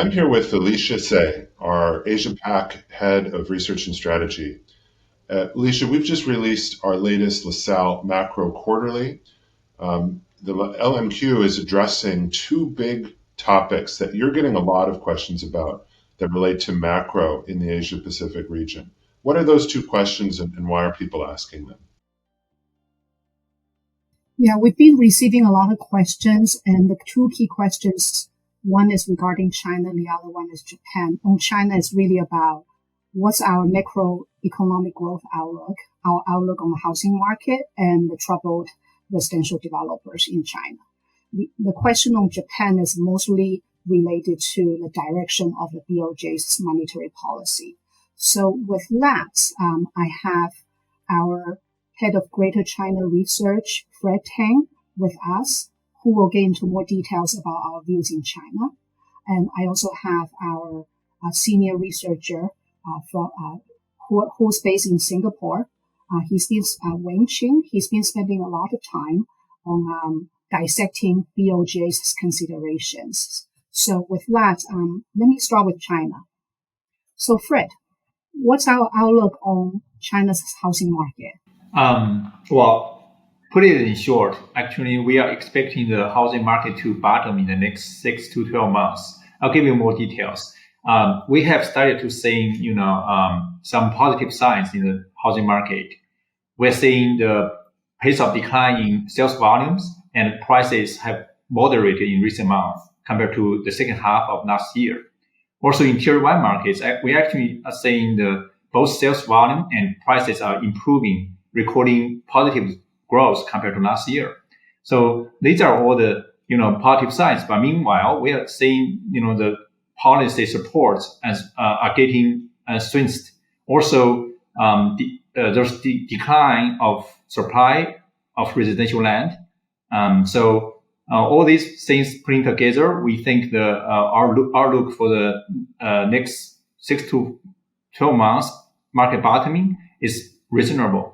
I'm here with Elysia Tse, our Asia Pac Head of Research and Strategy. Elysia, we've just released our latest LaSalle Macro Quarterly. The LMQ is addressing two big topics that you're getting a lot of questions about that relate to macro in the Asia Pacific region. What are those two questions and why are people asking them? Yeah, we've been receiving a lot of questions, and the two key questions, one is regarding China, the other one is Japan. On China, it's really about what's our macroeconomic growth outlook, our outlook on the housing market, and the troubled residential developers in China. The question on Japan is mostly related to the direction of the BOJ's monetary policy. So with that, I have our Head of Greater China Research, Fred Tang, with us, who will get into more details about our views in China. And I also have our senior researcher who's based in Singapore. His name is Wayne Qin. He's been spending a lot of time on dissecting BOJ's considerations. So with that, let me start with China. So Fred, what's our outlook on China's housing market? Well, put it in short, actually, we are expecting the housing market to bottom in the next 6 to 12 months. I'll give you more details. We have started to see, some positive signs in the housing market. We're seeing the pace of decline in sales volumes and prices have moderated in recent months compared to the second half of last year. Also in Tier 1 markets, we actually are seeing both sales volume and prices are improving, recording positive growth compared to last year. So these are all the, positive signs. But meanwhile, we are seeing, the policy supports are getting strengthened. Also, there's the decline of supply of residential land. So all these things putting together, we think our outlook for the next 6 to 12 months market bottoming is reasonable.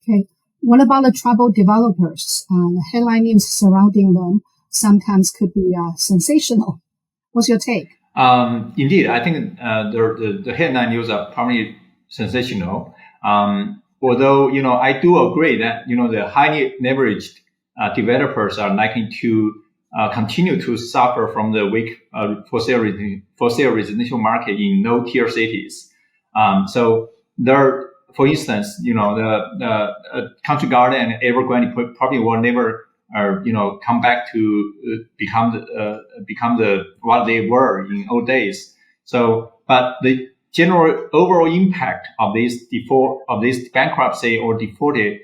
Okay. What about the troubled developers? The headline news surrounding them sometimes could be sensational. What's your take? Indeed, I think the headline news are probably sensational. Although, I do agree that, the highly leveraged developers are likely to continue to suffer from the weak for sale residential market in low-tier cities. So there, for instance, the Country Garden and Evergrande probably will never, come back to become the what they were in old days. So, but the general overall impact of this bankruptcy or defaulted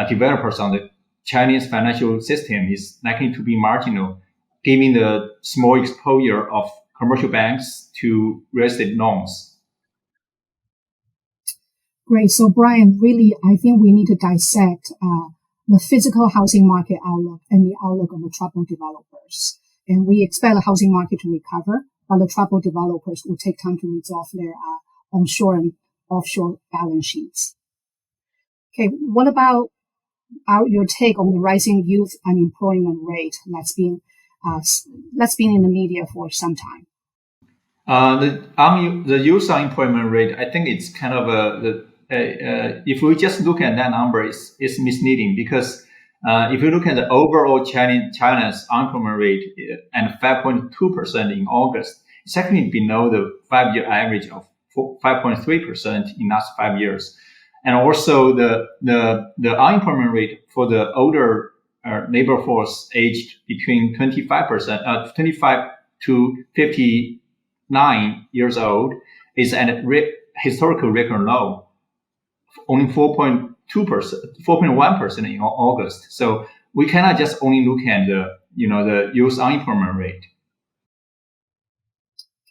developers on the Chinese financial system is likely to be marginal, given the small exposure of commercial banks to real estate loans. Great. So Brian, really, I think we need to dissect the physical housing market outlook and the outlook of the troubled developers. And we expect the housing market to recover, but the troubled developers will take time to resolve their onshore and offshore balance sheets. Okay, what about your take on the rising youth unemployment rate that's been in the media for some time? The youth unemployment rate, I think it's kind of if we just look at that number, it's misleading because if you look at the overall China's unemployment rate and 5.2% in August, it's actually below the 5-year average of 5.3% in last 5 years. And also the unemployment rate for the older labor force aged between 25 to 59 years old is at a historical record low, only 4.1% in August. So we cannot just only look at the youth unemployment rate.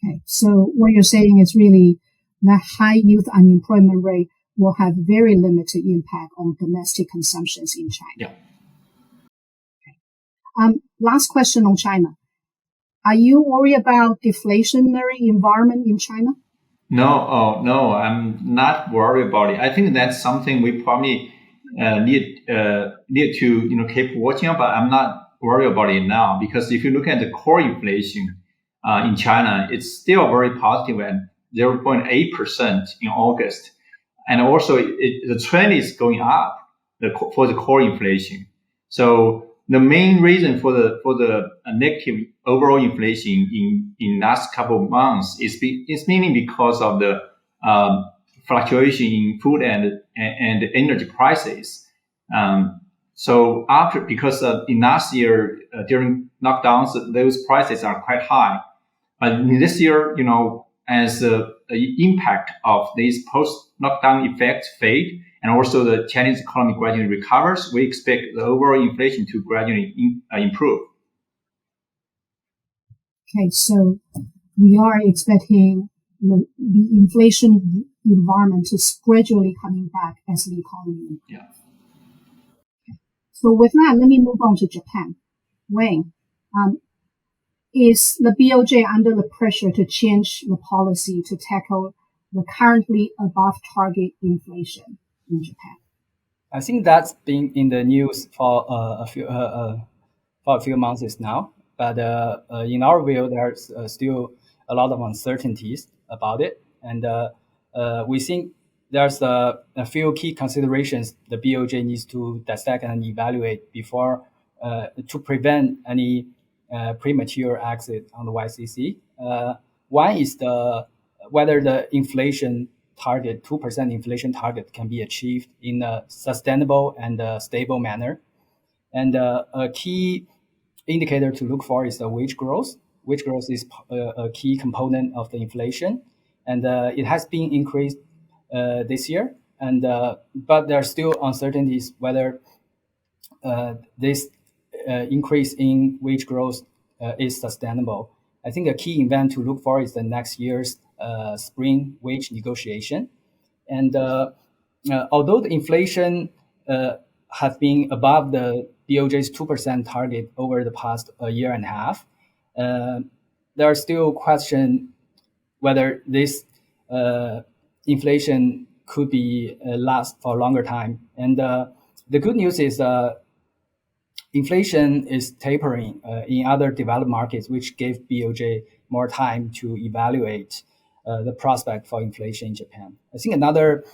Okay, so what you're saying is really that high youth unemployment rate will have very limited impact on domestic consumptions in China. Yeah. Okay. Last question on China. Are you worried about deflationary environment in China? No, I'm not worried about it. I think that's something we probably need to keep watching, but I'm not worry about it now, because if you look at the core inflation in China, it's still very positive at 0.8% in August. And also the trend is going up for the core inflation. So the main reason for the negative overall inflation in last couple of months is mainly because of the fluctuation in food and energy prices. So because in last year during lockdowns, those prices are quite high. But in this year, as the impact of these post-lockdown effects fade, and also the Chinese economy gradually recovers, we expect the overall inflation to gradually improve. Okay, so we are expecting the inflation environment to gradually coming back as the economy. Yeah. So with that, let me move on to Japan. Wayne, is the BOJ under the pressure to change the policy to tackle the currently above target inflation in Japan? I think that's been in the news for a few months now. But in our view, there's still a lot of uncertainties about it, and we think there's a few key considerations the BOJ needs to dissect and evaluate before to prevent any premature exit on the YCC. One is whether the inflation target, 2% inflation target, can be achieved in a sustainable and stable manner. And a key indicator to look for is the wage growth. Wage growth is a key component of the inflation, and it has been increased this year. And but there are still uncertainties whether this increase in wage growth is sustainable. I think a key event to look for is the next year's spring wage negotiation. And although the inflation has been above the BOJ's 2% target over the past year and a half, there are still questions whether this inflation could be last for a longer time. And the good news is inflation is tapering in other developed markets, which gave BOJ more time to evaluate the prospect for inflation in Japan. I think another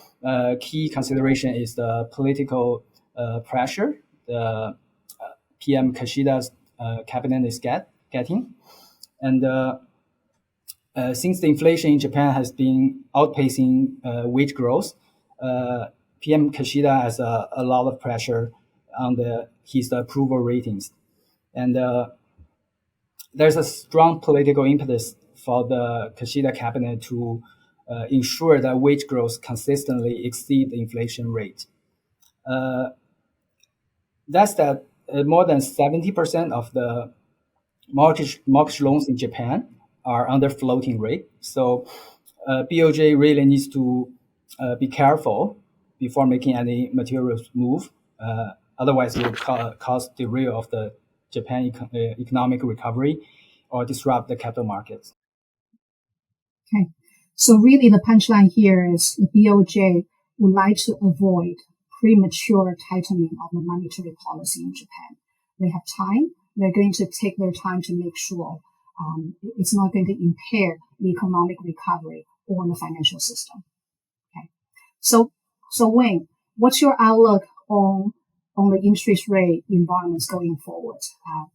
key consideration is the political pressure the PM Kishida's cabinet is getting. And since the inflation in Japan has been outpacing wage growth, PM Kishida has a lot of pressure on his approval ratings. And there's a strong political impetus for the Kishida cabinet to ensure that wage growth consistently exceed the inflation rate. That's that more than 70% of the mortgage loans in Japan are under floating rate. So BOJ really needs to be careful before making any material move. Otherwise, it will cause derail of the Japan economic recovery or disrupt the capital markets. Okay. So really the punchline here is the BOJ would like to avoid premature tightening of the monetary policy in Japan. They have time. They're going to take their time to make sure it's not going to impair the economic recovery or the financial system. Okay. So Wayne, what's your outlook on the interest rate environments going forward,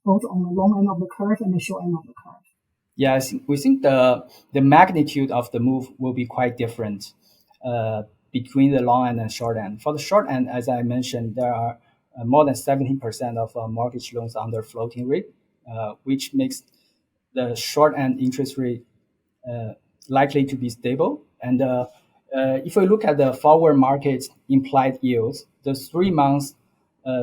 both on the long end of the curve and the short end of the curve? Yeah, we think the magnitude of the move will be quite different between the long end and short end. For the short end, as I mentioned, there are more than 70% of mortgage loans under floating rate, which makes the short end interest rate likely to be stable. And if we look at the forward market implied yields, the 3 months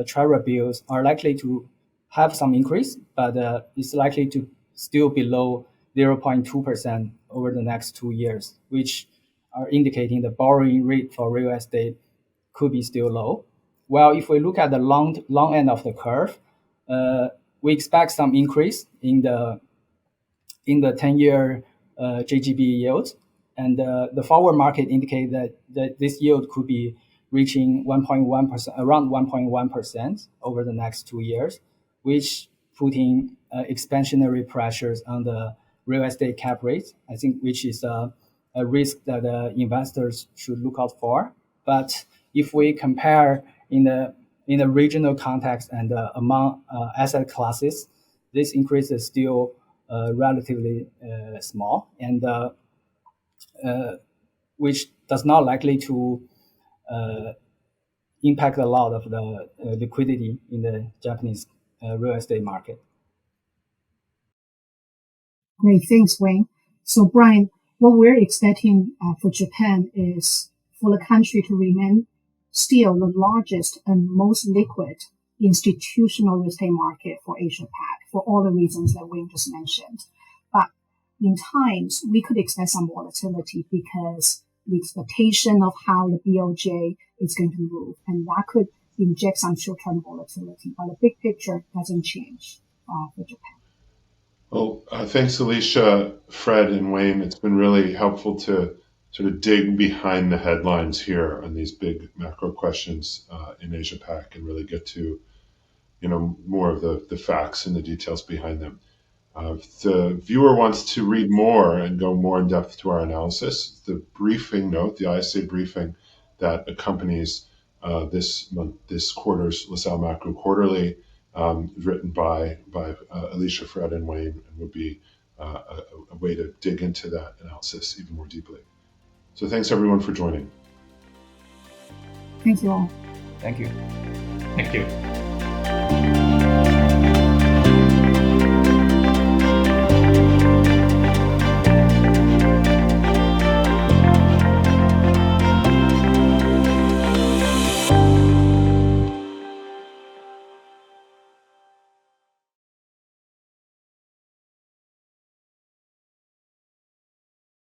Treasury bills are likely to have some increase, but it's likely to still below 0.2% over the next 2 years, which are indicating the borrowing rate for real estate could be still low. Well, if we look at the long end of the curve, we expect some increase in the 10-year JGB yield, and the forward market indicate that this yield could be reaching 1.1%, around 1.1% over the next 2 years, which putting expansionary pressures on the real estate cap rate, I think, which is a risk that investors should look out for. But if we compare in the regional context and among asset classes, this increase is still relatively small, and which does not likely to impact a lot of the liquidity in the Japanese real estate market. Great, thanks, Wayne. So, Brian, what we're expecting for Japan is for the country to remain still the largest and most liquid institutional real estate market for Asia Pac for all the reasons that Wayne just mentioned. But in times, we could expect some volatility because the expectation of how the BOJ is going to move, and that could inject some short-term volatility. But the big picture doesn't change for Japan. Well, thanks, Elysia, Fred, and Wayne. It's been really helpful to sort of dig behind the headlines here on these big macro questions in Asia Pac and really get to, more of the facts and the details behind them. If the viewer wants to read more and go more in depth to our analysis, the briefing note, the ISA briefing that accompanies this quarter's LaSalle Macro Quarterly, written by Elysia, Fred, and Wayne, and would be a way to dig into that analysis even more deeply. So thanks everyone for joining. Thank you all. Thank you. Thank you.